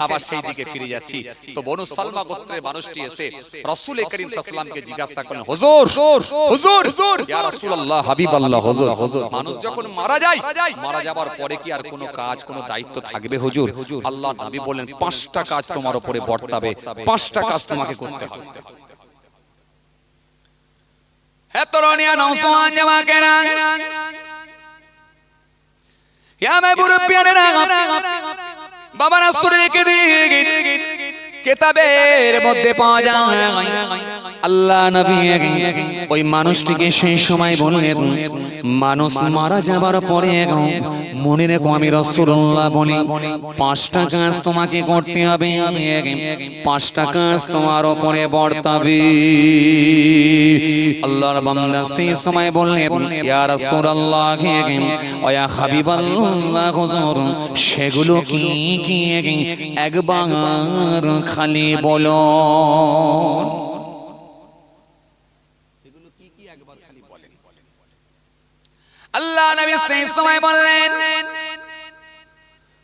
আবার সেই দিকে ফিরে যাচ্ছি। তো বনু সালমা গোত্রের মানুষটি এসে রাসূল করিম সাল্লাল্লাহু আলাইহি ওয়াসাল্লামকে জিজ্ঞাসা করলেন, হুজুর হুজুর ইয়া রাসূলুল্লাহ হাবিবাল্লাহ, হুজুর মানুষ যখন মারা যায়, মারা যাবার পরে কি আর কোনো কাজ কোনো দায়িত্ব থাকবে হুজুর? আল্লাহর নবী বললেন, 5টা কাজ তোমার উপরে বর্তাবে, 5টা কাজ তোমাকে করতে হবে। হে তরুণিয়া নওজওয়ান জামাকেরা, ইয়া মুরব্বিয়ানেরা, বাবা রাসূলের কিতাবের মধ্যে পাওয়া যায় আল্লাহ নবী ওই মানুষটিকে সেই সময় বললেন, মানুষ মারা যাবার পরে মনে রেখো আমি রাসূলুল্লাহ বলি 5টা কাজ তোমাকে করতে হবে, 5টা কাজ তোমার উপরে বর্তাবে। আল্লাহর বান্দা সেই সময় বললেন, ইয়া রাসূলুল্লাহ ওয়া ইয়া হাবিবাল্লাহ, হুজুর সেগুলো কি কি একবার খালি বলো। আল্লাহ নবী সেই সময় বললেন,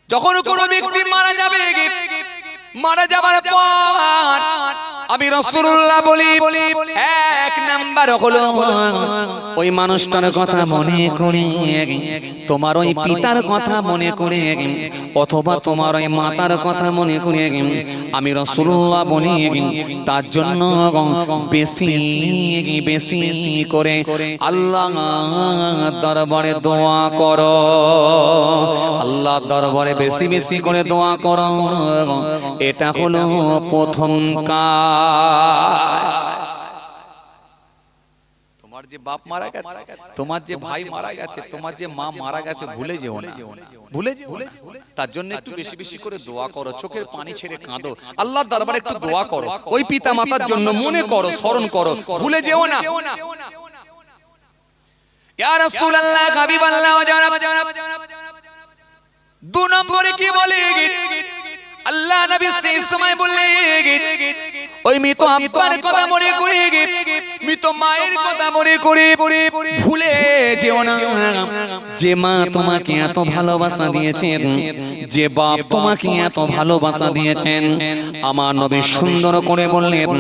যখন কোন ব্যক্তি মারা যাবে, মারা যাবার পর আমি রাসূলুল্লাহ বলি 1 নাম্বার হলো ওই মানুষটার কথা মনে করে, তোমার ওই পিতার কথা মনে করে অথবা তোমার ওই মাতার কথা মনে করে আমি রাসূলুল্লাহ বলি তার জন্য বেশি বেশি করে আল্লাহ দরবারে দোয়া করো, আল্লাহ দরবারে বেশি বেশি করে দোয়া করো। এটা হলো প্রথম কাজ। তোমার যে বাপ মারা গেছে, তোমার যে ভাই মারা গেছে, তোমার যে মা মারা গেছে, ভুলে যেও না, ভুলে যেও না। তার জন্য একটু বেশি বেশি করে দোয়া করো, চোখের পানি ছেড়ে কাঁদো, আল্লাহর দরবারে একটু দোয়া করো, ওই পিতা মাতার জন্য মনে করো, স্মরণ করো, ভুলে যেও না। ইয়া রাসূলুল্লাহ হাবিবাল্লাহ, 2 নম্বরে কি বলে আল্লাহ নবী সেই সময় বললেন, ওই মৃত আব্বার কথা মনে করে, মৃত মায়ের কথা মনে করে ভুলে যেও না। যে মা তোমাকে এত ভালোবাসা দিয়েছেন, যে বাপ তোমাকে এত ভালোবাসা দিয়েছেন, আমার নবী সুন্দর করে বললেন,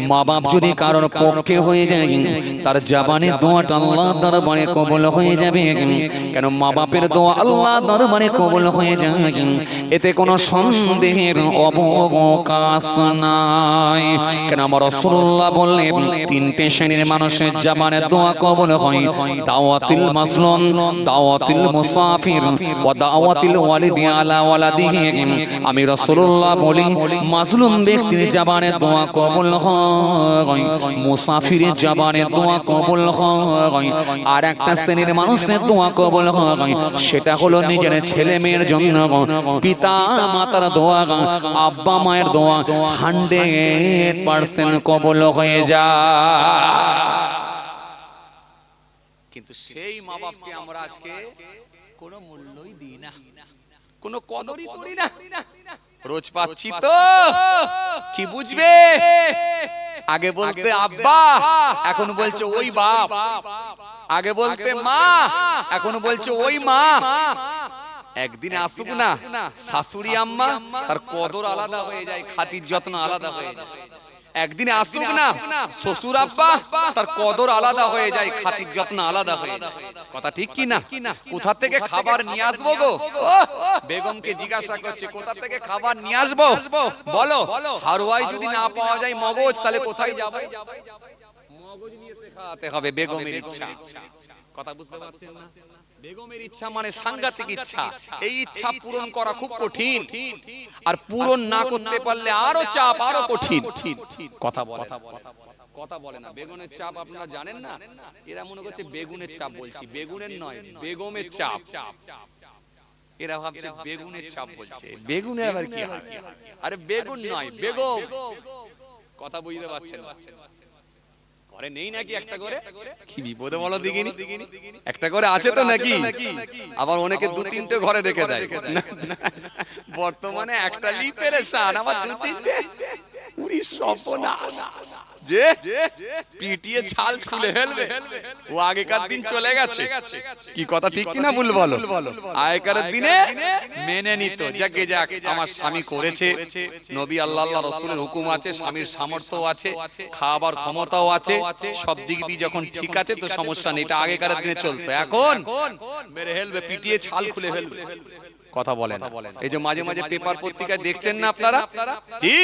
মা বাপ যদি কারোর পক্ষে হয়ে যায়, তার জবানের দোয়াটা আল্লাহর দরবারে কবুল হয়ে যাবে। কেন মা বাপের দোয়া আল্লাহর দরবারে কবুল হয়ে যায়, এতে কোনো সন্দেহের অবকাশ নাই। কেন আমার রাসূলুল্লাহ বললেন, 3টে শ্রেণীর মানুষের জবানের দোয়া কবুল হয়, দাওয়াতুল মাজলুম, দাওয়াতুল মুসাফির ওয়া দাওয়াতুল ওয়ালিদি আলা ওয়ালাদিহি। আমি রাসূলুল্লাহ বলি, মাজলুম ব্যক্তির জবানের দোয়া কবুল হয়, মুসাফিরের জবানের দোয়া কবুল হয়। আর একটা শ্রেণীর মানুষের দোয়া কবুল হয়, সেটা হলো নিজের ছেলে মেয়ের জন্য। পিতা মাতার দোয়া, আব্বা মায়ের দোয়া 100% কবুল হয়ে যায়। কিন্তু সেই মা বাপকে আমরা আজকে কোনো মূল্যই দিই না, কোনো কদরই করি না। রোজ পাচ্ছি তো কি বুঝবে, আগে বলতে আব্বা, এখন বলছে ওই বাপ, আগে বলতে মা, এখন বলছে ওই মা। একদিন আসুক না শাশুড়ি আম্মা, তার কদর আলাদা হয়ে যায়, খাতির যত্ন আলাদা হয়ে যায়। একদিন আসুক না শ্বশুর আব্বা, তার কদর আলাদা হয়ে যায়, খাতির যত্ন আলাদা হয়ে যায়। কথা ঠিক কি না? কোথা থেকে খাবার নিয়ে আসবো গো? বেগমকে জিজ্ঞাসা করছে, কোথা থেকে খাবার নিয়ে আসবো বলো। হারুয়াই যদি না পাওয়া যায় মগজ, তাহলে কোথায় যাবে? মগজ নিয়ে এসে খাওয়াতে হবে, বেগমের ইচ্ছা। কথা বুঝতে পারছেন না? বেগমের ইচ্ছা মানে সাংঘাতিক ইচ্ছা। এই ইচ্ছা পূরণ করা খুব কঠিন, আর পূরণ না করতে পারলে আরো চাপ, আরো কঠিন। কথা বলে কথা বলে না। বেগুনের চাপ আপনারা জানেন না? এরা মনে করছে বেগুনের চাপ বলছি, বেগুনের নয়, বেগমের চাপ। এরা ভাবছে বেগুনের চাপ বলছে, বেগুনে আবার কি হয়? আরে বেগুন নয়, বেগম। কথা বুঝতে পারছেন? আরে নেই নাকি একটা করে? কি বিপদে বলো দেখিনি, একটা করে আছে তো নাকি? আবার অনেকে 2-3টে ঘরে রেখে দেয়। বর্তমানে একটা লি পেরেশান, আবার 2-3টে। উরি সর্বনাশ। যে পিটিয়ে ছাল খুলে ফেলবে, ও আগেকার দিন চলে গেছে। কি কথা ঠিক কিনা ভুল বলো? আগেকার দিনে মেনে নিত, যাকে যাক আমার স্বামী করেছে, নবী আল্লাহ রাসূলের হুকুম আছে, স্বামীর সামর্থ্য আছে, খাবার ক্ষমতাও আছে, সব দিক দিয়ে যখন ঠিক আছে তো সমস্যা নেই। এটা আগেকার দিনে চলতো। এখন মেরে ফেলবে, পিটিয়ে ছাল খুলে ফেলবে। কথা বলেন। এই যে মাঝে মাঝে পেপার পত্রিকায় দেখছেন না আপনারা, কি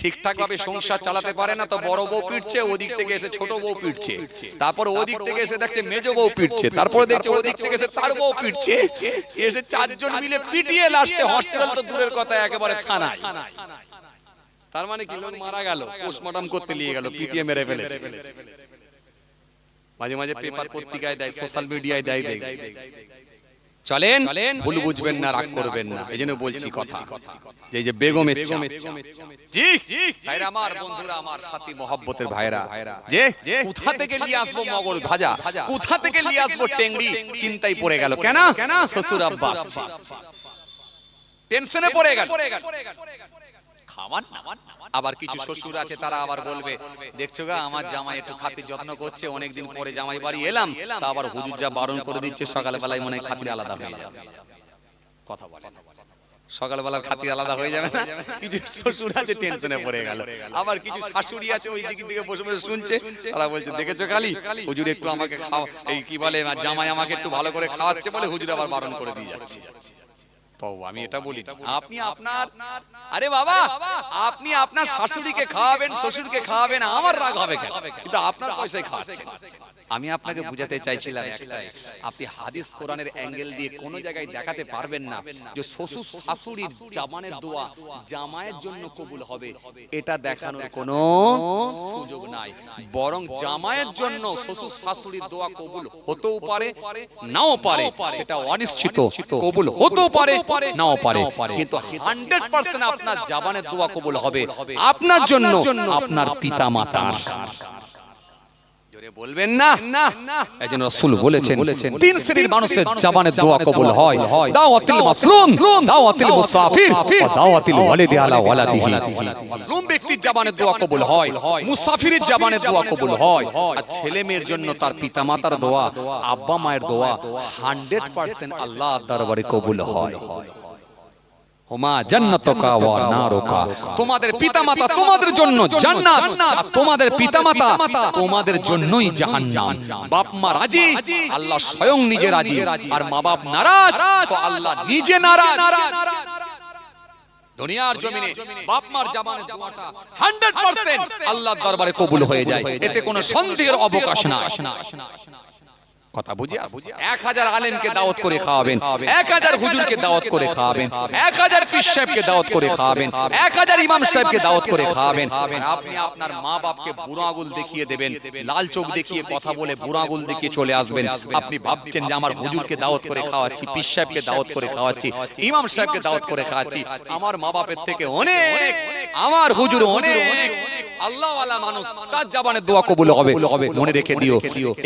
ঠিকঠাক ভাবে সংসার চালাতে পারে না তো বড় বউ পিটছে, ওদিক থেকে এসে ছোট বউ পিটছে, তারপর ওদিক থেকে এসে দেখছে মেজ বউ পিটছে, তারপরে দেখছে ওদিক থেকে এসে তার বউ পিটছে, এসে চারজন মিলে পিটিয়ে লাস্টে হসপিটাল তো দূরের কথা একেবারে থানায়। তার মানে কি লোক মারা গেল, পোস্টমর্টম করতে নিয়ে গেল, পিটিয়ে মেরে ফেলেছে। মাঝে মাঝে পেপার পত্রিকায় দেয়, সোশ্যাল মিডিয়ায় দেয়। চলেন, ভুল বুঝবেন না, রাগ করবেন না, এইজন্য বলছি কথা। যে বেগমের জি ভাইরা আমার, বন্ধুরা আমার, সাথী মহব্বতের ভাইরা, যে কোথা থেকে নিয়ে আসবো মগর ভাজা, কোথা থেকে নিয়ে আসবো টেংরি, চিন্তায় পড়ে গেল। কেন? শ্বশুর আব্বাস টেনশনে পড়ে গেল। আবার কিছু শ্বশুর আছে তারা আবার বলবে, দেখছো গা আমার জামাই একটু খাতির যত্ন করছে, অনেকদিন পরে জামাই বাড়ি এলাম, তা আবার হুজুর যা বারণ করে দিচ্ছে সকালবেলায় মনে হয় খাতির আলাদা হয়ে যাবে। কথা বলে সকালবেলার খাতির আলাদা হয়ে যাবে না? কিছু শ্বশুর আছে টেনশনে পড়ে গেল। আবার কিছু শাশুড়ি আছে ওই দিক থেকে বসে বসে শুনছে, তারা বলছে দেখেছো খালি হুজুর একটু আমাকে খাও, এই কি বলে জামাই আমাকে একটু ভালো করে খাওয়াচ্ছে বলে হুজুর আবার বারণ করে দিয়ে যাচ্ছে। আমি এটা বলি, আপনি আপনার, আরে বাবা আপনি আপনার শাশুড়িকে খাওয়াবেন, শ্বশুরকে খাওয়াবেন, আমার রাগ হবে কেন? কিন্তু আপনার পয়সায় খাওয়াচ্ছেন। আমি আপনাকে বুঝাতে চাইছিলাম একটাই, আপনি হাদিস কোরআনের অ্যাঙ্গেল দিয়ে কোন জায়গায় দেখাতে পারবেন না যে শ্বশুর শাশুড়ির জামানের দোয়া জামাইয়ের জন্য কবুল হবে, এটা দেখানোর কোনো সুযোগ নাই। বরং জামাইয়ের জন্য শ্বশুর শাশুড়ির দোয়া কবুল হতেও পারে, নাও পারে, সেটা অনিশ্চিত। কবুল হতেও পারে, নাও পারে, কিন্তু 100% আপনার জামানের দোয়া কবুল হবে আপনার জন্য, আপনার পিতামাতার। বলবেন না, এইজন্য রাসূল বলেছেন তিন শ্রেণীর মানুষের জবানের দোয়া কবুল হয়, দাওয়াতুল মাসলুম, দাওয়াতুল মুসাফির, ও দাওয়াতুল ওয়ালিদি আলা ওয়ালাদিহি। মাসলুম ব্যক্তির জবানের দোয়া কবুল হয়, মুসাফিরের জবানের দোয়া কবুল হয়, আর ছেলে মেয়ের জন্য তার পিতামাতার দোয়া, আব্বা মায়ের দোয়া 100% আল্লাহর দরবারে কবুল হয়। হুমা জান্নাতুকা ওয়া নারুকা, তোমাদের পিতামাতা তোমাদের জন্য জান্নাত, আর তোমাদের পিতামাতা তোমাদের জন্যই জাহান্নাম। বাপ মা রাজি, আল্লাহ স্বয়ং নিজে রাজি, আর মা বাপ নারাজ তো আল্লাহ নিজে নারাজ। দুনিয়ার জমিনে বাপ মার জবানের দোয়াটা 100% আল্লাহর দরবারে কবুল হয়ে যায়, এতে কোনো সন্দেহের অবকাশ নাই। কথা বুঝে 1000 আলেমকে দাওয়াত করে খাওয়াবেন, 1000 হুজুরকে দাওয়াত করে খাওয়াবেন, 1000 পীর সাহেবকে দাওয়াত করে খাওয়াবেন, 1000 ইমাম সাহেবকে দাওয়াত করে খাওয়াবেন, আপনি আপনার মা বাপকে বুড়ো আঙুল দেখিয়ে দেবেন, লাল চোখ দেখিয়ে কথা বলে বুড়ো আঙুল দেখিয়ে চলে আসবেন। আপনি ভাবছেন যে আমার হুজুরকে দাওয়াত করে খাওয়াচ্ছি, পীর সাহেবকে দাওয়াত করে খাওয়াচ্ছি, ইমাম সাহেবকে দাওয়াত করে খাওয়াচ্ছি, আমার মা বাপের থেকে অনেক, আমার হুজুর অনেক আল্লাহ ওয়ালা মানুষ, তার জবানের দোয়া কবুল হবে। মনে রেখে দিও,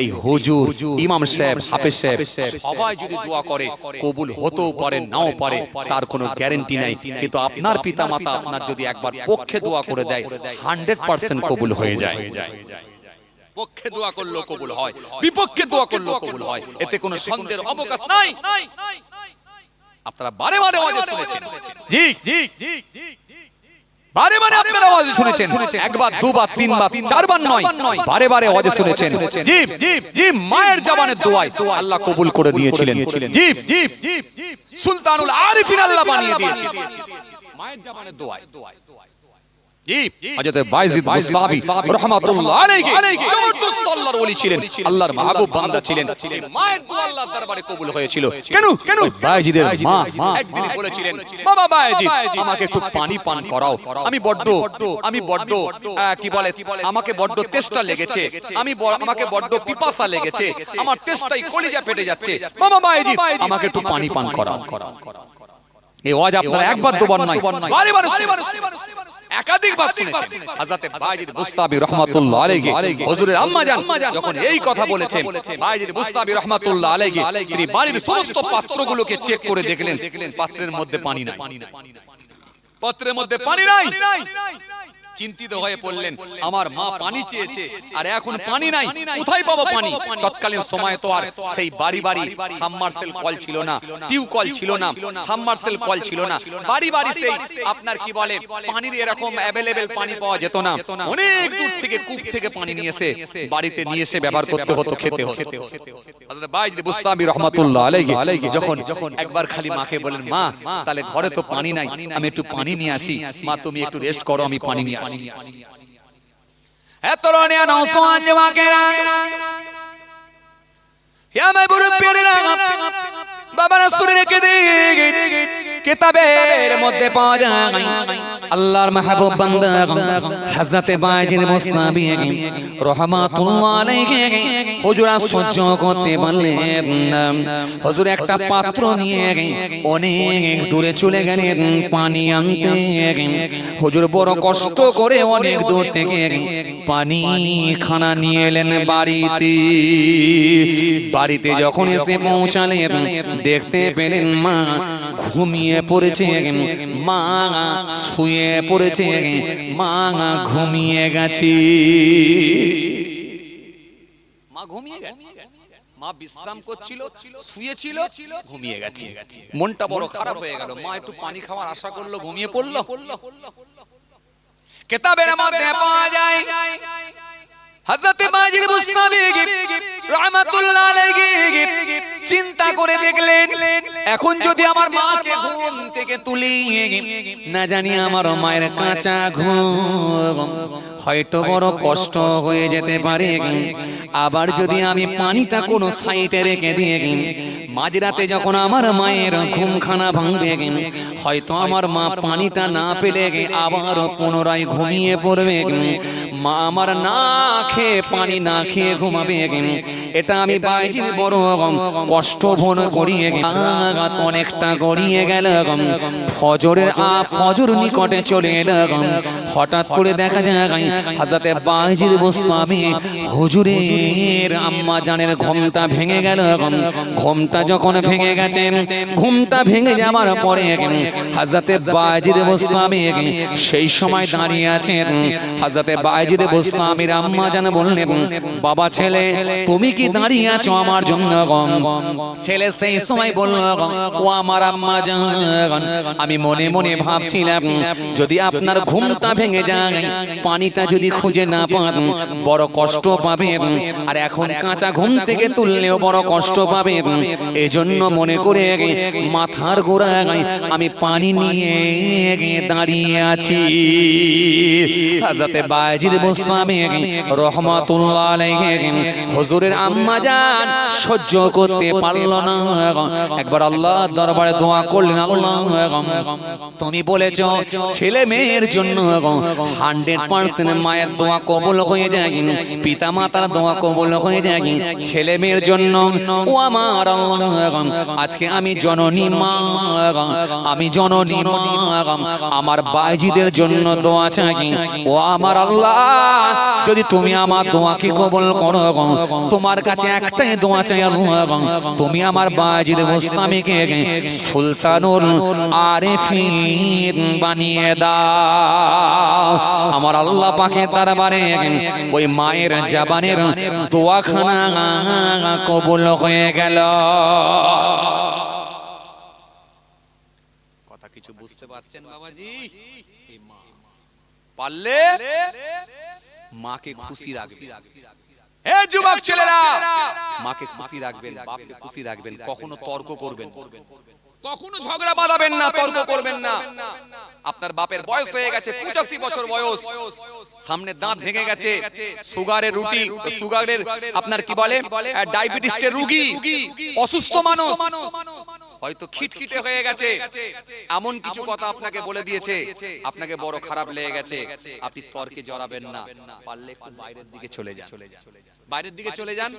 এই হুজুর, ইমাম সাহেব, হাফেজ সাহেব সবাই যদি দোয়া করে কবুল হতেও পারে, নাও পারে, তার কোনো গ্যারান্টি নাই। কিন্তু আপনার পিতামাতা আপনার যদি একবার পক্ষে দোয়া করে দেয় 100% কবুল হয়ে যায়। পক্ষে দোয়া করলেও কবুল হয়, বিপক্ষে দোয়া করলেও কবুল হয়, এতে কোনো সন্দেহের অবকাশ নাই। আপনারা বারে বারে ওয়াজ শুনেছেন, জি জি জি জি, বারে বারে আপনারা ওয়াজ শুনেছেন, একবার দুবার তিনবার চারবার নয়, বারে বারে ওয়াজ শুনেছেন। জি জি জি, মায়ের জবানের দোয়ায় আল্লাহ কবুল করে দিয়েছিলেন। জি জি জি, সুলতানুল আরিফিন আল্লাহ বানিয়ে দিয়েছিলেন মায়ের জবানের দোয়ায়। জি, হযরত বায়জিদ বুস্তামি রাহমাতুল্লাহ আলাইহি জবরদস্ত আল্লাহর ওলি ছিলেন, আল্লাহর মাহবুব বান্দা ছিলেন। এই মায়ের দোয়া আল্লাহর দরবারে কবুল হয়েছিল। কেন? বায়জিদের মা একদিন বলেছিলেন, বাবা বায়জিদ আমাকে একটু পানি পান করাও, আমি বড্ড কি বলে, আমাকে বড্ড তেষ্টা লেগেছে, আমাকে বড্ড পিপাসা লেগেছে, আমার তেষ্টাই কলিজা ফেটে যাচ্ছে, বাবা বায়জিদ আমাকে একটু পানি পান করাও। এই ওয়াজ আপনারা একবার দুবার নয়, বারে বারে একাধিকবার শুনেছেন। হযরত বায়জিদ বুস্তামি রাহমাতুল্লাহ আলাইহি হুজুরের আম্মা জান যখন এই কথা বলেছেন, বায়জিদ বুস্তামি রাহমাতুল্লাহ আলাইহি তিনি বাড়ির সমস্ত পাত্রগুলোকে চেক করে দেখলেন, পাত্রের মধ্যে পানি নাই, পাত্রের মধ্যে পানি নাই। চিন্তিত হয়ে পড়লেন, আমার মা পানি চেয়েছে আর এখন পানি নাই, কোথায় পাবো পানি? তৎকালীন সময় তো আর সেই বাড়ি বাড়ি সাবমার্সেল কল ছিল না, টিউব কল ছিল না, সাবমার্সেল কল ছিল না, বাড়ি বাড়ি সেই আপনার কি বলে পানির এরকম অ্যাভেলেবেল পানি পাওয়া যেত না। অনেক দূর থেকে কূপ থেকে পানি নিয়ে এসে বাড়িতে নিয়ে এসে ব্যবহার করতে হতো, খেতে হতো। হযরত বাইজিদ বুস্তামি রাহমাতুল্লাহ আলাইহি যখন একবার খালি মাকে বলেন, মা তাহলে ঘরে তো পানি নাই, আমি একটু পানি নিয়ে আসি, মা তুমি একটু রেস্ট করো, আমি পানি নিয়ে আসি। এত রনিয়া নওসান জওয়াকেরা ইয়া মাবরুর পেরেরা বাবা রাসূল রেখে দিন কিতাবের মধ্যে পাওয়া যায় আল্লাহর মাহবুব বান্দা হযরত বাইজিদ মুস্তাবি রাহমাতুল্লাহ আলাইহি হুজুর সহ্য করতে পারলেন না। হুজুর একটা পাত্র নিয়ে অনেক দূরে চলে গেলেন পানি আনতে। হুজুর বড় কষ্ট করে অনেক দূর থেকে পানি খানা নিয়ে এলেন বাড়িতে। বাড়িতে যখন এসে পৌঁছালেন দেখতে পেলেন মা ঘুমিয়ে পড়েছে, মা শুয়ে পড়েছে, মা ঘুমিয়ে গেছে। মা ঘুমিয়ে গেছে, মা বিশ্রাম করছিল, শুয়েছিল, ঘুমিয়ে গেছে। মনটা বড় খারাপ হয়ে গেল। মা একটু পানি খাওয়ার আশা করলো, ঘুমিয়ে পড়লো। কিতাবের মধ্যে পাওয়া যায় হযরত বাইজিদ বুস্তামি রাহমাতুল্লাহ আলাইহি চিন্তা করে দেখলেন, এখন যদি আমার মাকে ঘুম থেকে তুলি, না জানি আমার মায়ের কাঁচা ঘুম হয়তো বড় কষ্ট হয়ে যেতে পারে। আবার যদি আমি পানিটা কোনো সাইডে রেখে দিয়ে মাঝরাতে যখন আমার মায়ের ঘুমখানা ভাঙবে, হয়তো আমার মা পানিটা না পেলে আবার পুনরায় ঘুমিয়ে পড়বে। মা আমার না খেয়ে পানি না খেয়ে ঘুমাবে। এটা আমি বাইজিদ বড় কষ্ট ভোগ করিয়ে অনেকটা গড়িয়ে গেল। ফজর নিকটে চলে এলো। হঠাৎ করে দেখা যায় হযরত বাইজিদ বুস্তামি হুজুরের আম্মা জানের ঘুমটা ভেঙে গেল। ঘুমটা যখন ভেঙে গেছে, ঘুমটা ভেঙে যাওয়ার পরে হযরত বাইজিদ বুস্তামি সেই সময় দাঁড়িয়ে আছেন। হযরত বাইজিদ বুস্তামির আম্মা জান বললেন, বাবা ছেলে তুমি কি দাঁড়িয়ে আছো আমার জন্য? ছেলে সেই সময় বলল, ও আমার আম্মা জান, আমি মনে মনে ভাবছিলাম যদি আপনার ঘুমটা ভেঙে যায়, পানিটা যদি খুঁজে না পান বড় কষ্ট পাবেন, আর এখন কাঁচা ঘুম থেকে তুললেও বড় কষ্ট পাবেন। এজন্য মনে করে মাথার গোড়ায় আমি পানি নিয়ে দাঁড়িয়ে আছি। হযরত বাইজিদ বুস্তামি রাহমাতুল্লাহ আলাইহি হুজুরের আম্মা জান সহ্য করতে পারল না। একবার আল্লাহর দরবারে দোয়া করলেন, আল্লাহ তুমি বলেছো ছেলে মেয়ের জন্য 100% মায়ের দোয়া কবুল হয়ে যায়, পিতা মাতার দোয়া কবুল হয়ে যায়। ছেলে মেয়ের জন্য ও আমার আল্লাহ, আজকে আমি জননী মা, আমি জননী মা, আমার বাইজিদের জন্য দোয়া চাই। ও আমার আল্লাহ, যদি তুমি আমার দোয়াকে কবুল করো, তোমার কাছে একটাই দোয়া চাই, তুমি আমার বাইজিদ বুস্তামিকে সুলতানুল আরিফিন বানিয়ে দাও। আমার আল্লাহ পাকের দরবারে ওই মায়ের জবানের দোয়াখানা কবুল হয়ে গেল। কথা কিছু বুঝতে পারছেন বাবাজি? পারলে মাকে খুশি রাখবেন। হে যুবক ছেলেরা, মাকে খুশি রাখবেন, বাপকে খুশি রাখবেন। কখনো তর্ক করবেন, কখনো ঝগড়া বাঁধাবেন না, তর্ক করবেন না। আপনার বাপের বয়স হয়ে গেছে 85 বছর বয়স, সামনে দাঁত ভেঙে গেছে, সুগারের রুটি, সুগারের আপনার কি বলে ডায়াবেটিসের রোগী, অসুস্থ মানুষ, হয়তো খিটখিটে হয়ে গেছে, এমন কিছু কথা আপনাকে বলে দিয়েছে, আপনাকে বড় খারাপ লেগে গেছে। আপনি তর্কে জড়াবেন না, পারলে একটু বাইরের দিকে চলে যান, বাইরের দিকে চলে যান।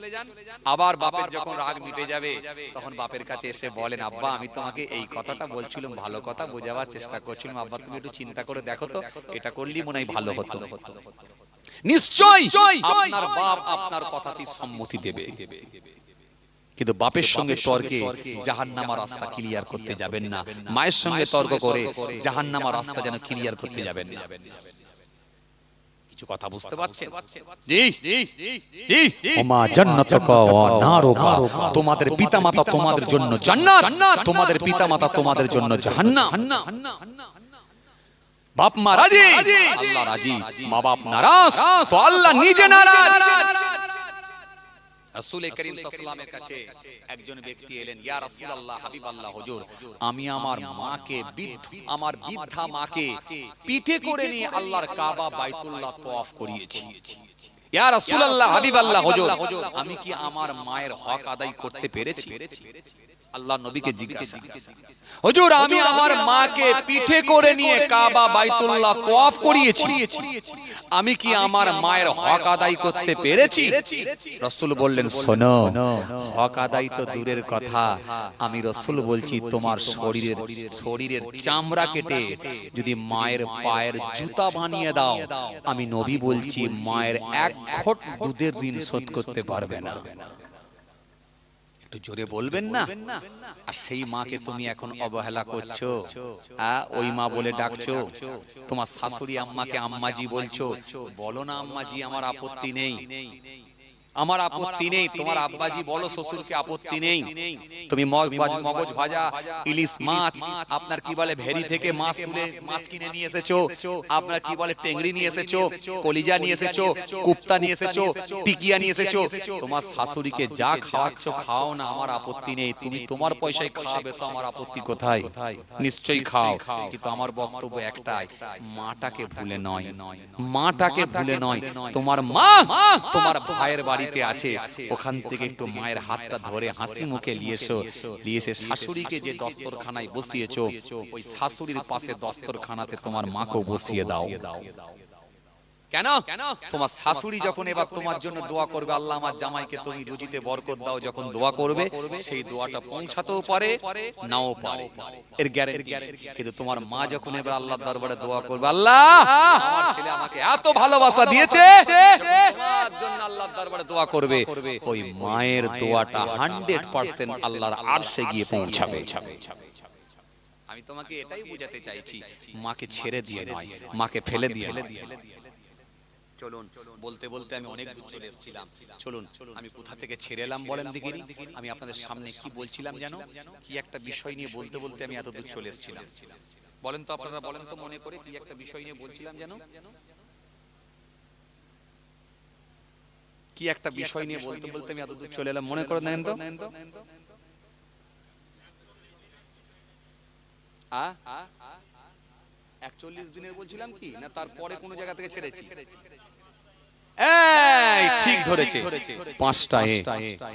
আবার বাপের যখন রাগ মিটে যাবে তখন বাপের কাছে এসে বলেন, আব্বা আমি তোমাকে এই কথাটা বলছিলাম, ভালো কথা বোঝাবার চেষ্টা করছিলাম, আব্বা তুমি একটু চিন্তা করে দেখো তো, এটা করলেই মনে হয় ভালো হতো। নিশ্চয়ই আপনার বাপ আপনার কথাতে সম্মতি দেবে, কিন্তু বাপের সঙ্গে তর্কে জাহান্নামের রাস্তা ক্লিয়ার করতে যাবেন না। মায়ের সঙ্গে তর্ক করে জাহান্নামের রাস্তা যেন ক্লিয়ার করতে যাবেন না। কিছু কথা বুঝতে পারছেন? জি জি। ওমা জান্নাতুকা ওয়া নারুকা, তোমাদের পিতামাতা তোমাদের জন্য জান্নাত, তোমাদের পিতামাতা তোমাদের জন্য জাহান্নাম। বাপ মা রাজি, আল্লাহ রাজি। মা বাপ নারাজ, তো আল্লাহ নিজে নারাজ। রাসূল করিম সাল্লাল্লাহু আলাইহি ওয়াসাল্লামের কাছে একজন ব্যক্তি এলেন, ইয়া রাসূলুল্লাহ, হাবিবাল্লাহ, হুজুর, আমি আমার মাকে আমার বৃদ্ধা মাকে পিঠে করে নিয়ে আল্লাহর কাবা বাইতুল্লাহ তওয়াফ করিয়েছি। ইয়া রাসূলুল্লাহ, হাবিবাল্লাহ, হুজুর, আমি কি আমার মায়ের হক আদায় করতে পেরেছি? আল্লাহ নবীকে জিজ্ঞাসা, হুজুর, আমি আমার মাকে পিঠে করে নিয়ে কাবা বাইতুল্লাহ তওয়াফ করিয়েছি, আমি কি আমার মায়ের হক আদায় করতে পেরেছি? রাসূল বললেন, শোনো, হক আদায় তো দূরের কথা, আমি রাসূল বলছি তোমার শরীরের চামড়া কেটে যদি মায়ের পায়ের জুতা বানিয়ে দাও, আমি নবী বলছি মায়ের এক ঘট দুধের ঋণ শোধ করতে পারবে না। একটু জোরে বলবেন না? আর সেই মাকে তুমি এখন অবহেলা করছো, ওই মা বলে ডাকছো, তোমার শাশুড়ি আম্মাকে আম্মাজি বলছো। বলো না আম্মাজি, আমার আপত্তি নেই, আমার আপত্তি নেই। তোমার আব্বাজি বলো, শ্বশুরকে আপত্তি নেই। তুমি মগজ ভাজা, ইলিশ মাছ, আপনার কি বলে ভেরি থেকে মাছ তুলে মাছ কিনে নিয়ে এসেছো, আপনার কি বলে টেংরি নিয়ে এসেছো, কলিজা নিয়ে এসেছো, কুপ্তা নিয়ে এসেছো, টিকিয়া নিয়ে এসেছো, তোমার শাশুড়িকে যা খাওয়াচ্ছো খাও না, আমার আপত্তি নেই। তুমি তোমার পয়সায় খাওয়াবে তো আমার আপত্তি কোথায়? নিশ্চয়ই খাও, কিন্তু আমার বক্তব্য একটাই, মাটাকে ভুলে নয়, মাটাকে ভুলে নয়। তোমার মা তোমার ভাইয়ের বাড়ি আছে, ওখান থেকে একটু মায়ের হাতটা ধরে হাসি মুখে নিয়ে এসে শাশুড়িকে যে দস্তরখানায় বসিয়েছো, ওই শাশুড়ির পাশে দস্তরখানাতে তোমার মাকেও বসিয়ে দাও। কেন? তোমার শাশুড়ি যখন এবার তোমার জন্য দোয়া করবে, আল্লাহ আমার জামাইকে তুমি রুজিতে বরকত দাও, যখন দোয়া করবে, সেই দোয়াটা পৌঁছাতেও পারে নাও পারে, এর গ্যারান্টি। কিন্তু তোমার মা যখন এবার আল্লাহর দরবারে দোয়া করবে, আল্লাহ আমার ছেলে আমাকে এত ভালোবাসা দিয়েছে, তোমার জন্য আল্লাহর দরবারে দোয়া করবে, ওই মায়ের দোয়াটা 100% আল্লাহর আরশে গিয়ে পৌঁছাবে। আমি তোমাকে এটাই বোঝাতে চাইছি, মাকে ছেড়ে দিয়ে নয়, মাকে ফেলে দিয়ে নয়। চলুন, বলতে বলতে আমি অনেক দূর চলে এসেছিলাম। চলুন, আমি কোথা থেকে ছেড়ে এলাম বলেন দেখিনি। আমি আপনাদের সামনে কি বলছিলাম জানো? কি একটা বিষয় নিয়ে বলতে বলতে আমি এত দূর চলে এসেছিলাম। বলেন তো আপনারা, বলেন তো মনে করে, কি একটা বিষয় নিয়ে বলছিলাম জানো? কি একটা বিষয় নিয়ে বলতে বলতে আমি এত দূর চলে এলাম, মনে করে নেন তো। 41 দিনের বলছিলাম কি না, তারপরে কোন জায়গা থেকে ছেড়েছি? এই ঠিক ধরেছে, 5টা।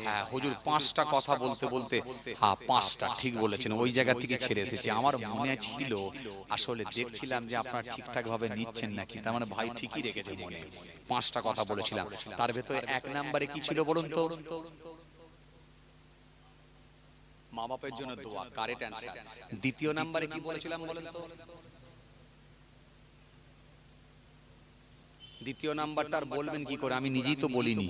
হ্যাঁ হুজুর, 5টা কথা বলতে বলতে, হ্যাঁ 5টা ঠিক বলেছেন, ওই জায়গা থেকে ছেড়ে এসেছি। আমার মনে ছিল, আসলে দেখছিলাম যে আপনারা ঠিকঠাক ভাবে নিচ্ছেন নাকি, তার মানে ভাই ঠিকই রেখেছে মনে। 5টা কথা বলেছিলাম, তার ভেতরে 1 নম্বরে কি ছিল বলুন তো? মা বাপের জন্য দোয়া, কারেক্ট অ্যানসার। 2য় নম্বরে কি বলেছিলাম বলেন তো? 2য় নাম্বারটা আর বলবেন কি করে? আমি নিজেই তো বলিনি,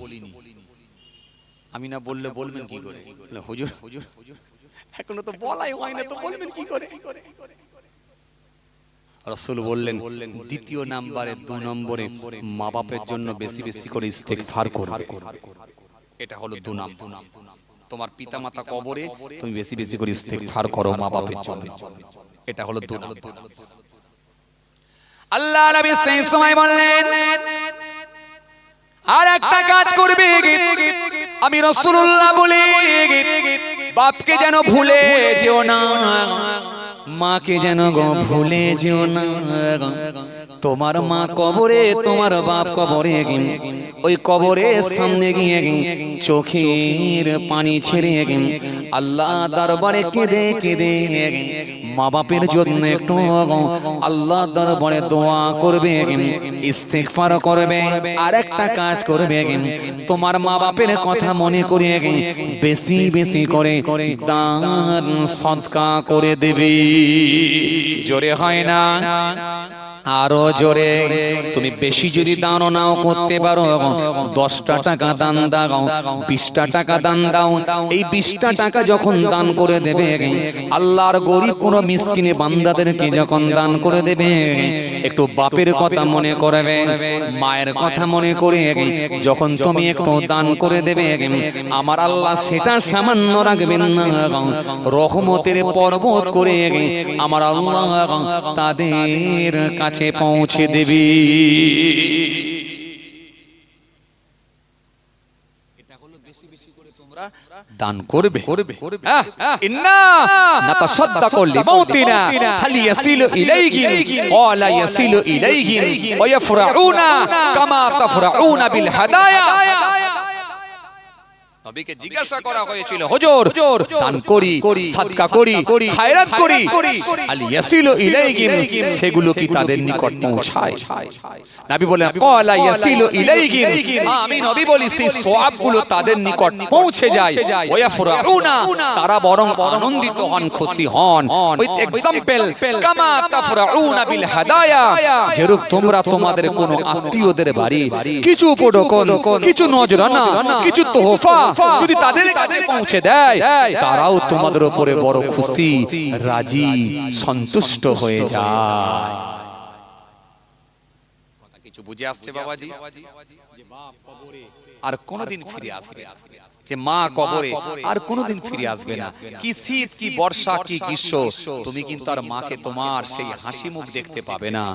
আমি না বললে বলবেন কি করে? হুজুর এখনো তো বলাই হয় না, তো বলবেন কি করে? রাসূল বললেন, 2য় নাম্বারে 2 নম্বরে মা বাপের জন্য বেশি বেশি করে ইস্তেগফার করবে। এটা হলো 2 নাম্বার। তোমার পিতামাতা কবরে, তুমি বেশি বেশি করে ইস্তেগফার করো মা বাপের জন্য। এটা হলো 2 নাম্বার। আল্লাহ নবী সেই সময় বললেন, আর একটা কাজ করবে, আমি রাসূলুল্লাহ বলি, বাপকে যেন ভুলে যেও না, মাকে যেন ভুলে যেও না। তোমার মা কবরে, তোমার বাপ কবরে, ওই কবরের সামনে গিয়ে চোখের পানি ছেড়ে আল্লাহ দরবারে কেঁদে কেঁদে মা বাপের জন্য একটু আল্লাহ দরবারে দোয়া করবে, ইস্তেগফার করবে। আর একটা কাজ করবে, তোমার মা বাপের কথা মনে করে বেশি বেশি করে দান সদকা করে দেবে। জোরে হয় না? আরো জোরে, তুমি বেশি যদি দান নাও করতে পারো, 10টা টাকা দান দাও, 20টা টাকা দান দাও। এই 20টা টাকা যখন দান করে দেবে, আল্লাহর গরিব কোন মিসকিনে বান্দাদেরকে যখন দান করে দেবে, একটু বাপের কথা মনে করবে, মায়ের কথা মনে করে যখন তুমি একটু দান করে দেবে, আমার আল্লাহ সেটা সামান্য রাখবেন না, রহমতের পর্বত করে আমার আল্লাহ তাদের কাছে পৌঁছে দেবে। এটা হলো বেশি বেশি করে তোমরা দান করবে। ইন্না নাতাসাদদাকু লিমাউতিনা হাল ইয়াসিলু ইলাইহিম ওয়ালা ইয়াসিলু ইলাইহিম ওয়া ইয়াফরাউনা কামা তাফরাউনা বিল হাদায়া। নবীকে জিজ্ঞাসা করা হয়েছিল, হুজুর দান করি, সাদকা করি, খায়রাত করি, আল ইয়াসিলু ইলাইহিম, সেগুলো কি তাদের নিকট পৌঁছায়? নবী বলেন ক্বালা ইয়াসিলু ইলাইহিম, আমি নবী বলি সেই সওয়াবগুলো তাদের নিকট পৌঁছে যায়। ওয়া ইয়াফরাউনা, তারা বরং আনন্দিত হন, খুশি হন। উইথ এক্সাম্পল, কামা তাফরাউনা বিল হাদায়া, যেরূপ তোমরা তোমাদের কোন আত্মীয়দের বাড়ি কিছু উপঢৌকন, কিছু নজরানা, কিছু তোহফা যদি তাদের কাছে পৌঁছে দেয়, তারাও তোমাদের উপরে বড় খুশি, রাজি, সন্তুষ্ট হয়ে যায়। কথা কিছু বুঝে আসছে বাবাজি? যে বাপ কবরে আর কোনোদিন ফিরে আসবে, যে মা কবরে আর কোনোদিন ফিরে আসবে না। কি শীত, কি বর্ষা, কি গ্রীষ্ম, তুমি কিন্তু আর মাকে তোমার সেই হাসি মুখ দেখতে পাবে না,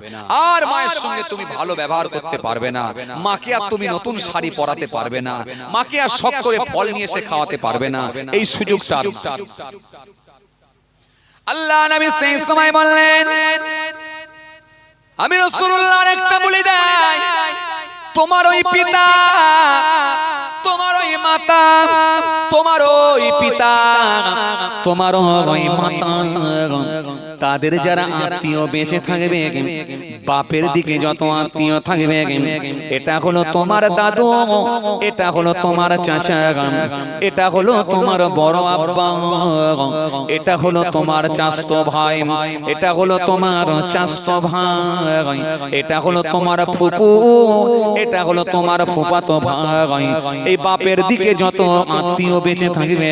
আর মায়ের সঙ্গে তুমি ভালো ব্যবহার করতে পারবে না, মাকে আর তুমি নতুন শাড়ি পরাতে পারবে না, মাকে আর শখ করে ফল নিয়ে এসে খাওয়াতে পারবে না। এই সুযোগটা আল্লাহ নবী সেই সময় বললেন, আমি রাসূলুল্লাহর একটা বলি দেই, তোমার ওই পিতা, তোমার ওই মাতা, তোমার ওই পিতা, তোমার ওই মাতা, তাদের যারা আত্মীয় বেঁচে থাকবে, বাপের দিকে যত আত্মীয় থাকবে, এটা হলো তোমার দাদু, এটা হলো তোমার চাচা, এটা হলো তোমার বড় আব্বা, এটা হলো তোমার চাচতো ভাই, এটা হলো তোমার চাচতো ভাই, এটা হলো তোমার ফুফু, এটা হলো তোমার ফুফাতো ভাই। এই বাপের দিকে যত আত্মীয় বেঁচে থাকবে,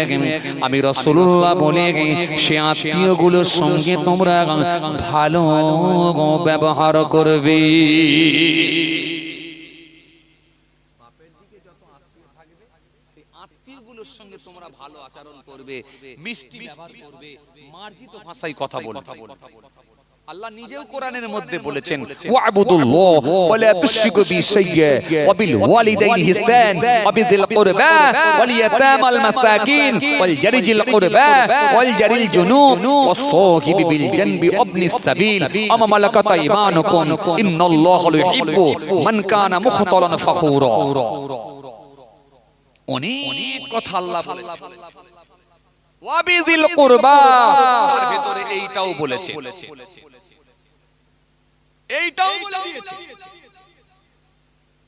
আমি রাসূলুল্লাহ বলে সে আত্মীয়গুলোর সঙ্গে তোমরা ভালো ব্যবহার করবে। বাপের দিকে যত আত্মীয় থাকবে, সেই আত্মীয়গুলোর সঙ্গে তোমরা ভালো আচরণ করবে, মিষ্টি ব্যবহার করবে, মার্জিত ভাষায় কথা বলবে। আল্লাহ নিজেও কোরআনের মধ্যে বলেছেন, ওয়াবুদুল্লাহ ওয়া লা তুশরিকু বিহি শাইয়্যা ওয়া বিল ওয়ালিদাইনি ইহসান ওয়া বিযিল কুরবা ওয়াল ইয়াতামাল মাসাকিন ওয়াল জারিজিল কুরবা ওয়াল জারিল জুনুব ওয়াস সাহিবি বিল জানবি ওয়াবনিস সাবিল ওয়া মা মালাকাত আইমানুকুম ইন্নাল্লাহা ইউহিব্বু মান কানা মুখতালান ফাখুরা। অনেক কথা আল্লাহ বলেছেন। ওয়া বিযিল কুরবা, তার ভিতরে এইটাও বলেছে, এইটাও বলে দিয়েছে।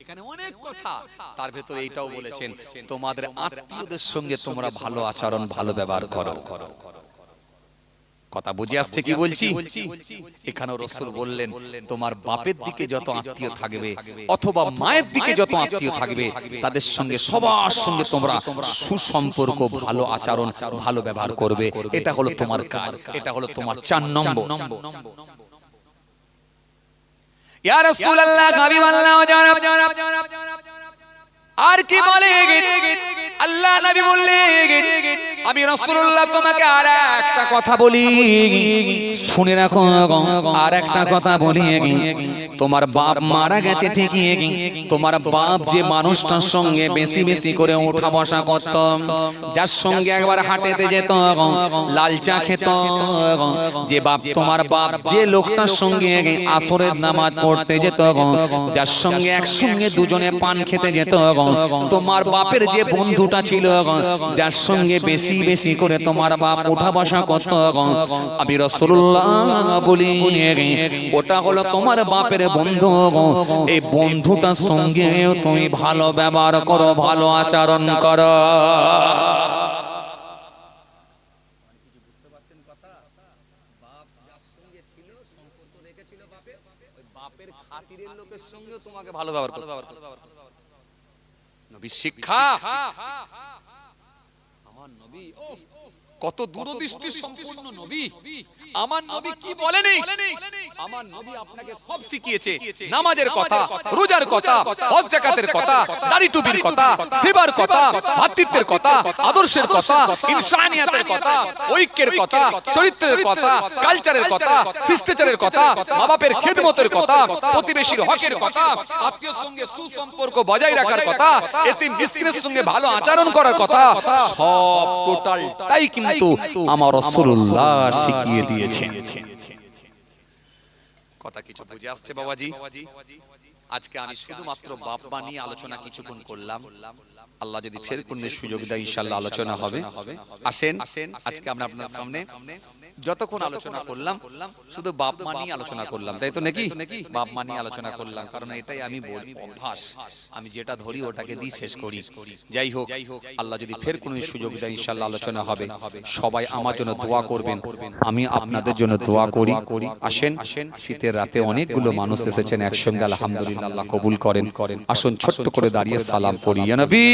এখানে অনেক কথা, তার ভেতরে এইটাও বলেছেন, তোমাদের আত্মীয়দের সঙ্গে তোমরা ভালো আচরণ, ভালো ব্যবহার করো। কথা বুঝে আসছে কি বলছি? এখানেও রাসূল বললেন, তোমার বাপের দিকে যত আত্মীয় থাকবে অথবা মায়ের দিকে যত আত্মীয় থাকবে, তাদের সঙ্গে সবার সঙ্গে তোমরা সুসম্পর্ক, ভালো আচরণ, ভালো ব্যবহার করবে। এটা হলো তোমার কাজ, এটা হলো তোমার 4 নম্বর। ইয়া রাসূলুল্লাহ, হাবিবাল্লাহ, আর কি বলে আল্লাহ নবী বললেন, আমি রাসূলুল্লাহ তোমাকে আর একটা কথা বলি, শুনে রাখো, আর একটা কথা বলি। তোমার বাপ মারা গেছে ঠিকই, তোমার বাপ যে মানুষটার সঙ্গে বেশি বেশি করে ওঠা বসা করত, যার সঙ্গে একবার হাঁটেতে যেত, লাল চা খেত, যে বাপ, তোমার বাপ যে লোকটার সঙ্গে আসরের নামাজ পড়তে যেত, যার সঙ্গে একসঙ্গে দুজনে পান খেতে যেত, তোমার বাপের যে বন্ধুটা ছিল, যার সঙ্গে বেশি বেশি করে তোমার বাপ ওঠা বসা করত, আমি রাসূলুল্লাহ বলি ওটা হলো তোমার বাপের বন্ধু। এই বন্ধুটার সঙ্গে তুমি ভালো ব্যবহার করো, ভালো আচরণ করো। বাপের খাতিরের লোকের সঙ্গে তোমাকে ভালো ব্যবহার করতে হবে। নবী শিক্ষা, আমার নবী কত দূরদৃষ্টি সম্পন্ন নবী। আমার নবী কি বলেনি? আমার নবী আপনাকে সব শিখিয়েছে। নামাজের কথা, রোজার কথা, হজ যাকাতের কথা, দাড়ি টুপির কথা, সেবার কথা, ভাতৃত্বের কথা, আদর্শের কথা, ইনসানিয়াতের কথা, ঐক্যের কথা, চরিত্রের কথা, কালচারের কথা, শিষ্টাচারের কথা, মা-বাপের খেদমতের কথা, প্রতিবেশীর হকের কথা, আত্মীয়র সঙ্গে সুসম্পর্ক বজায় রাখার কথা, এতিম মিসকিনের সঙ্গে ভালো আচরণ করার কথা, সব টোটালটাই কিন্তু আমার রাসূলুল্লাহ শিখিয়ে দিয়েছেন। কথা কিছু বুঝে আসছে বাবাজি? আজকে আমি শুধুমাত্র বাপ মা নিয়ে আলোচনা কিছুক্ষণ করলাম। আল্লাহ যদি ফের কোনদিন সুযোগ দেয় ইনশাআল্লাহ আলোচনা হবে। আসেন আজকে আমরা আপনাদের সামনে যতক্ষণ আলোচনা করলাম শুধু বাপ মা নিয়ে আলোচনা করলাম, তাই তো নাকি? বাপ মা নিয়ে আলোচনা করলাম, কারণ এটাই আমি বলি অভ্যাস, আমি যেটা ধরি ওটাকে দিয়ে শেষ করি। যাই হোক, আল্লাহ যদি ফের কোনো সুযোগ দেয় ইনশাআল্লাহ আলোচনা হবে। সবাই আমার জন্য দোয়া করবেন, আমি আপনাদের জন্য দোয়া করি। আসেন, শীতের রাতে অনেকগুলো মানুষ এসেছেন একসঙ্গে, আলহামদুলিল্লাহ আল্লাহ কবুল করেন। আসুন ছোট্ট করে দাঁড়িয়ে সালাম পড়ি। ইয়া নবী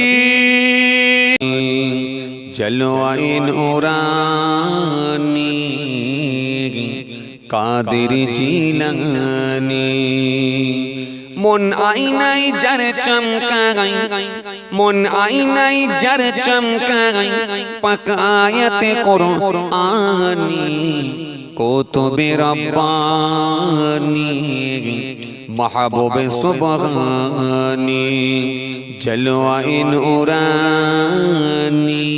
জলওয়ায়ে নূরানি কাদের জিলানী, মন আয়নায় যার চমকাই, মন আয়নায় যার চমকাই, পাক আয়াতে কুরআনি কুতুবে রব্বানি মাহবুবে সুবহানি জলওয়ায়ে নূরানি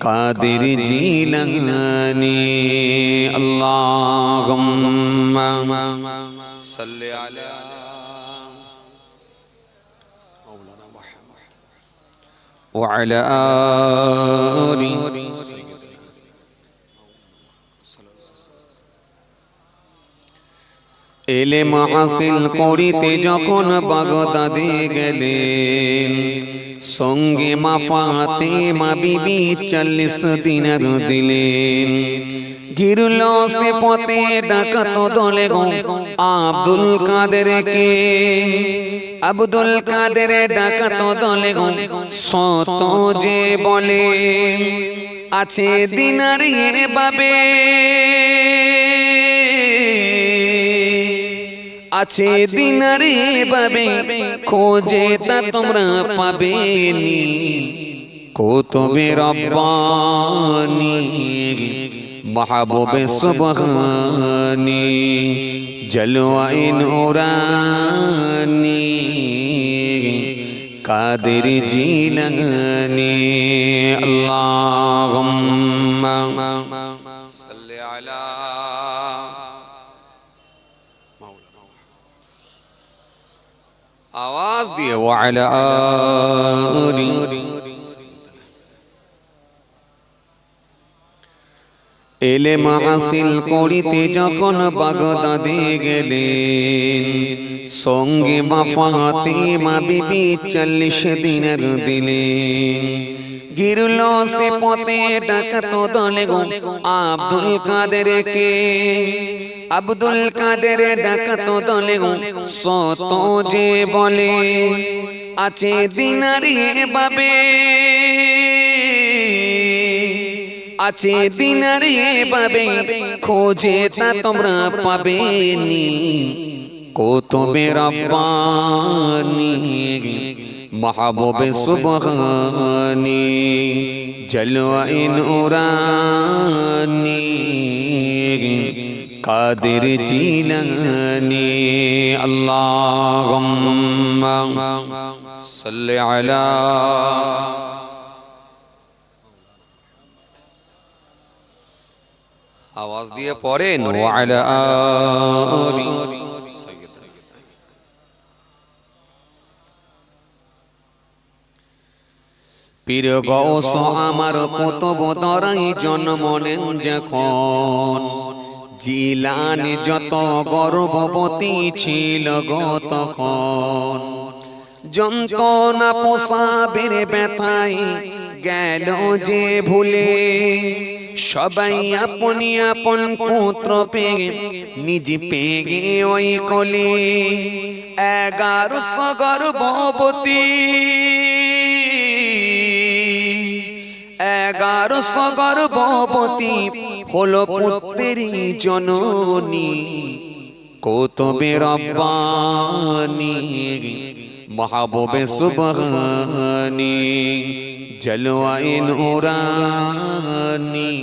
কাদের জিলানী। আল্লাহুম্মা সাল্লি আলা মাওলানা মুহাম্মদ ওয়া আলা আলি ইলম হাসিল করিতে যখন বাগদাদে গেলেন, সঙ্গে মা ফাতেমা বিবি 40 দিনার দিলেন। ঘিরল সে পথে ডাকাত দলে গো আব্দুল কাদেরকে, আব্দুল কাদের ডাকাত দলে গো শত যে বলে, আছে দিনারি বাবে, আছে দিনারি বাবে, খোঁজে তা তোমরা পাবেনি, কুতুবে রব্বানি মাহবুবে সুবহানি জলওয়ায়ে নূরানি কাদের জিলানী। আল্লাহুম্মা সাল্লি আলা আওয়াজ দিয়ে ওয়া আলা আলি। ইলম হাসিল করিতে যখন বাগদাদে গেলেন, সঙ্গে মা ফাতেমা বিবি 40 দিনার দিলেন। ঘিরল সে পথে ডাকাত দলে গো আব্দুল কাদেরকে, আব্দুল কাদের ডাকাত দলে গো শত যে বলে, আছে দিনারি বাবে, আছে দিনারি বাবে, খোঁজে তা তোমরা পাবেনি, কুতুবে রব্বানি মাহবুবে সুবহানি জলওয়ায়ে নূরানি কাদের জিলানী। আল্লাহুম্মা সাল্লি আলা আওয়াজ দিয়ে পড়েন ওয়া আলা আলি। পীর গৌস আমার কুতুব দরাই জন্ম নেন যখন, জিলানী যত গর্ভবতী ছিল গো তখন, যন্ত্রণা প্রসাবের ব্যথায় গেল যে ভুলে, সবাই আপনি আপন পুত্র পেয়ে নিজ পেয়ে ওই কোলে 1100 গর্ভবতী 1100 গর্ভবতী হলো পুত্রেরই জননী কুতুবে রব্বানি মাহবুবে সুবহানি জলওয়ায়ে নূরানি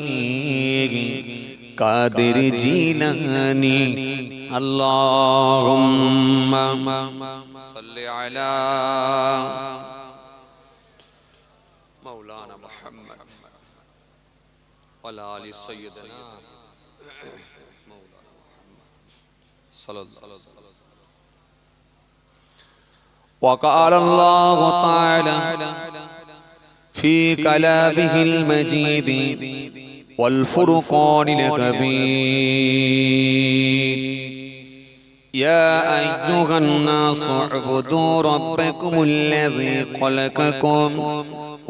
কাদের জিলানি আল্লাহুম্মা সাল্লি আলা মাওলানা মুহাম্মদ ওয়া আলা আলি সাইয়্যিদিনা মাওলানা মুহাম্মদ সাল্লাল্লাহু আলাইহি وقال الله تعالى في كلامه المجيد والفرقان الكبير يا أيها الناس اعبدوا ربكم الذي خلقكم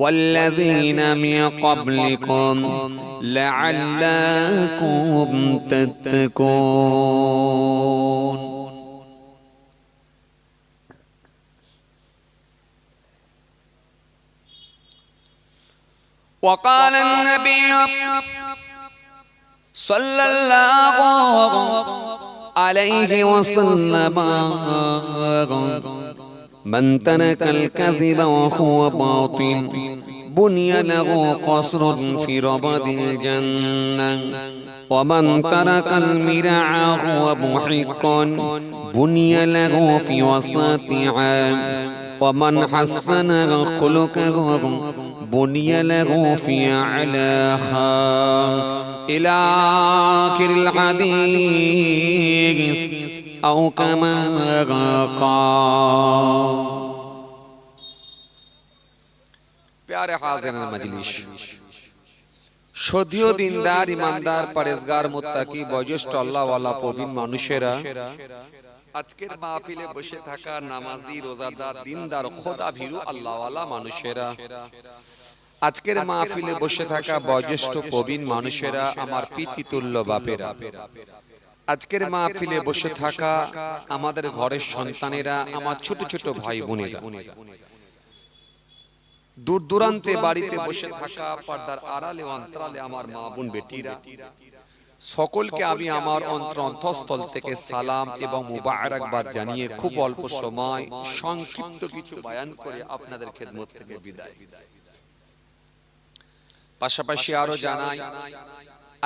والذين من قبلكم لعلكم تتقون وقال النبي صلى الله عليه وسلم من ترك الكذب وهو باطل بني له قصر في ربد الجنة ومن ترك المرع وهو محق بني له في وسطها ومن حسن خلقه بني له في أعلاها إلى آخر الحديث أو كما قال प्यारे हाज़िर मजलिस সদীয় দিনদার ইমানদার পরেজগার মুত্তাকি বয়োজ্যেষ্ঠ আল্লাহওয়ালা প্রবীণ মানুষেরা আজকের মাহফিলে বসে থাকা নামাজি রোজাদার দিনদার খোদা ভীরু আল্লাহওয়ালা মানুষেরা আজকের মাহফিলে বসে থাকা বয়োজ্যেষ্ঠ প্রবীণ মানুষেরা আমার পিতৃতুল্য বাপেরা আজকের মাহফিলে বসে থাকা আমাদের ঘরের সন্তানেরা আমার ছোট ছোট ভাই বোনেরা দূর দূরান্তে বাড়িতে বসে থাকা পর্দার আড়ালে অন্তরালে আমার মা বোন বেটিরা সকলকে আমি আমার অন্তঃস্থল থেকে সালাম এবং মুবারকবাদ জানিয়ে খুব অল্প সময় সংক্ষিপ্ত কিছু বয়ান করে আপনাদের খেদমত থেকে বিদায়। পাশাপাশি আরো জানাই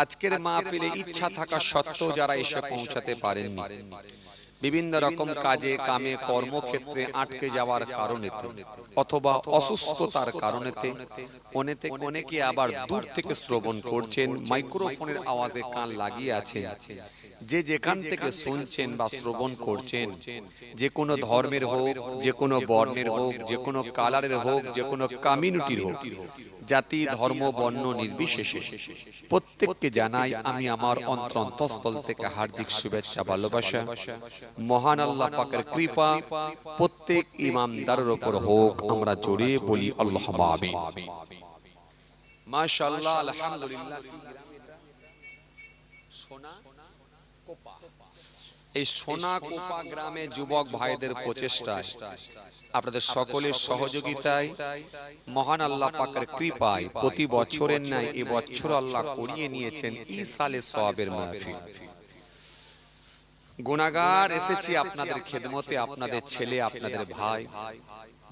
আজকের মাহফিলে ইচ্ছা থাকা সত্ত্বেও যারা এসে পৌঁছাতে পারেননি বিভিন্ন রকম কাজে কামে কর্মক্ষেত্রে আটকে যাওয়ার কারণেতে অথবা অসুস্থতার কারণেতে অনেকে আবার দূর থেকে শ্রবণ করছেন, মাইক্রোফোনের আওয়াজে কান লাগিয়ে আছেন। যে যেখান থেকে শুনছেন বা শ্রবণ করছেন, যে কোনো ধর্মের হোক, যে কোনো বর্ণের হোক, যে কোনো কালারের হোক, যে কোনো কমিউনিটির হোক, জাতি ধর্ম বর্ণ নির্বিশেষে প্রত্যেককে জানাই আমি আমার অন্তঃস্থল থেকে হার্দিক শুভেচ্ছা ভালোবাসা। মহান আল্লাহ পাকের কৃপা প্রত্যেক ইমানদারের উপর হোক, আমরা জোরে বলি আল্লাহুম্মা আমিন। মাশাআল্লাহ, আলহামদুলিল্লাহ। এই সোনাকোপা গ্রামে যুবক ভাইদের প্রচেষ্টায় আপনাদের সকলের সহযোগিতায় মহান আল্লাহ পাকের কৃপায় প্রতি বছরের ন্যায় এবছর আল্লাহ করিয়ে নিয়েছেন ঈসালে সওয়াবের মাহফিল। গুনাহগার এসেছি আপনাদের খেদমতে, আপনাদের ছেলে, আপনাদের ভাই,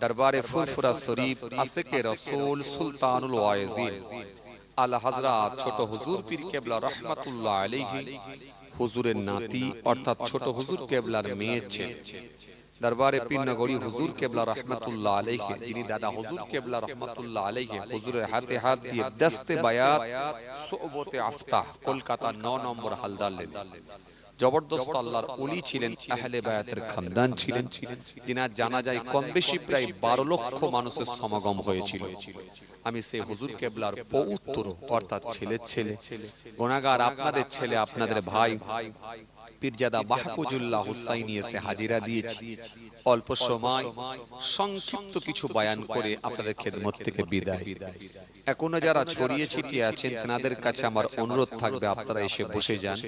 দরবারে ফুরফুরা শরীফ আশিকে রাসূল সুলতানুল ওয়াইজিন আলা হযরত ছোট হুজুর পীর কেবলা রাহমাতুল্লাহ আলাইহি হুজুরের নাতি অর্থাৎ ছোট হুজুর কেবলার মেয়ে ছেলে দরবারে পীরনগরী হুজুর কেবলা রাহমাতুল্লাহ আলাইহি, যিনি দাদা হুজুর কেবলা রাহমাতুল্লাহ আলাইহি হুজুরের হাতে হাত দিয়ে দস্তে বায়াত সোহবতে আফতাহ কলকাতা 9 নম্বর হালদার লেন। জবরদস্ত আল্লাহর ওলি ছিলেন, আহলে বায়াতের খানদান ছিলেন, যিনার জানাজায় কম বেশি প্রায় 12 লক্ষ মানুষের সমাগম হয়েছিল। আমি সেই হুজুর কেবলার পৌত্র অর্থাৎ ছেলে গুনাহগার আপনাদের ছেলে, আপনাদের ভাই পীরজাদা মাহফুজুল্লাহ হুসাইনি এসে হাজিরা দিয়েছি। অল্প সময় সংক্ষিপ্ত কিছু বয়ান করে আপনাদের খেদমত থেকে বিদায়। এখনো যারা ছড়িয়ে ছিটিয়ে আছেন তাদের কাছে আমার অনুরোধ থাকবে আপনারা এসে বসে যান।